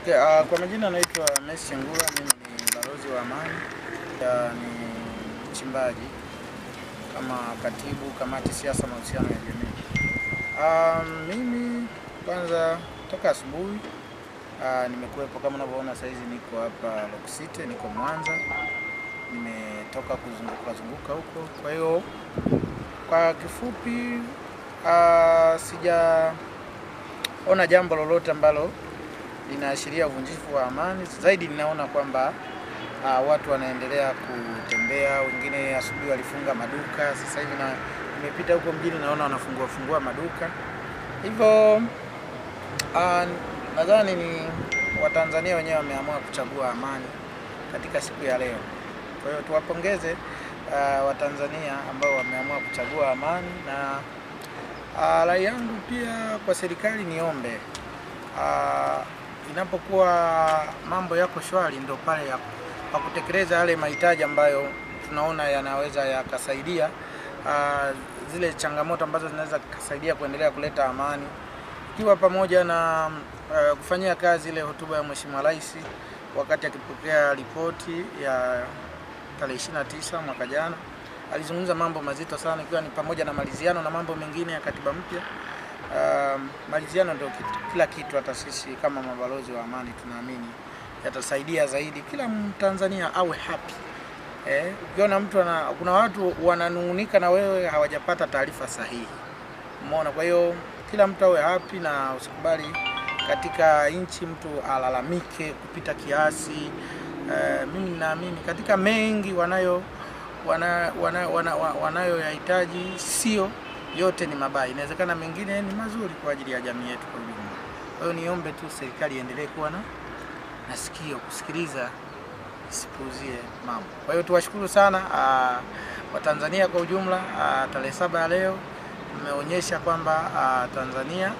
Okay, kwa majina naitwa Messi Chengula, mimi ni balozi wa amani, ni mchimbaji kama katibu kamati siasa mahusiano ya jamii. Mimi kwanza toka asubuhi nimekuwepo kama unavyoona sasa hizi niko hapa Lock City, niko Mwanza. Nimetoka kuzunguka huko. Kwa hiyo kwa kifupi sijaona jambo lolote ambalo linaashiria uvunjifu wa amani. Zaidi ninaona kwamba watu wanaendelea kutembea, wengine asubuhi walifunga maduka, sasa hivi nimepita huko mjini naona wanafungua maduka. Hivyo nadhani ni Watanzania wenyewe wameamua kuchagua amani katika siku ya leo. Kwa hiyo tuwapongeze Watanzania ambao wameamua kuchagua amani, na rai yangu pia kwa serikali niombe inapokuwa mambo yako shwari ndo pale ya kutekeleza yale mahitaji ambayo tunaona yanaweza yakasaidia zile changamoto ambazo zinaweza kusaidia kuendelea kuleta amani, ikiwa pamoja na kufanyia kazi ile hotuba ya Mheshimiwa Rais wakati akipokea ripoti ya tarehe 29 mwaka jana. Alizungumza mambo mazito sana, ikiwa ni pamoja na maliziano na mambo mengine ya katiba mpya. Maliziano ndio kila kitu. Hata sisi kama mabalozi wa amani tunaamini yatasaidia zaidi kila Mtanzania awe happy. Ukiona mtu kuna watu wananungunika na wewe hawajapata taarifa sahihi, umeona. Kwa hiyo kila mtu awe happy, na usikubali katika nchi mtu alalamike kupita kiasi. Mimi naamini katika mengi wanayoyahitaji sio yote ni mabaya, inawezekana mengine ni mazuri kwa ajili ya jamii yetu kwa ujumla. Kwa hiyo niombe tu serikali iendelee kuwa na sikio kusikiliza, isipuuzie mambo. Kwa hiyo tuwashukuru sana Watanzania kwa ujumla. Tarehe 7 ya leo tumeonyesha kwamba Tanzania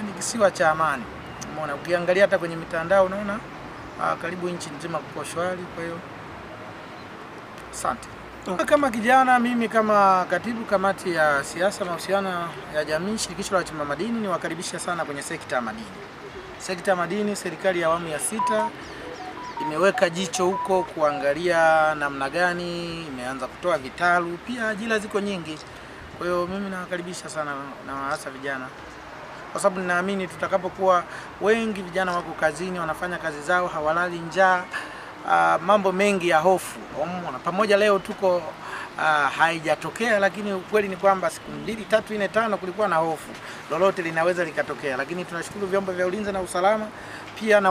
ni kisiwa cha amani. Umeona, ukiangalia hata kwenye mitandao unaona karibu nchi nzima kuko shwari. Kwa hiyo asante. Kama kijana, mimi kama katibu kamati ya siasa mahusiano ya jamii shirikisho la wachimba madini, niwakaribisha sana kwenye sekta ya madini. Sekta ya madini, serikali ya awamu ya 6 imeweka jicho huko kuangalia namna gani imeanza kutoa vitalu, pia ajira ziko nyingi. Kwa hiyo mimi nawakaribisha sana, na hasa vijana, kwa sababu ninaamini tutakapokuwa wengi vijana wako kazini wanafanya kazi zao, hawalali njaa, mambo mengi ya hofu pamoja leo tuko haijatokea, lakini ukweli ni kwamba siku 2, 3, 4, 5 kulikuwa na hofu, lolote linaweza likatokea. Lakini tunashukuru vyombo vya ulinzi na usalama pia na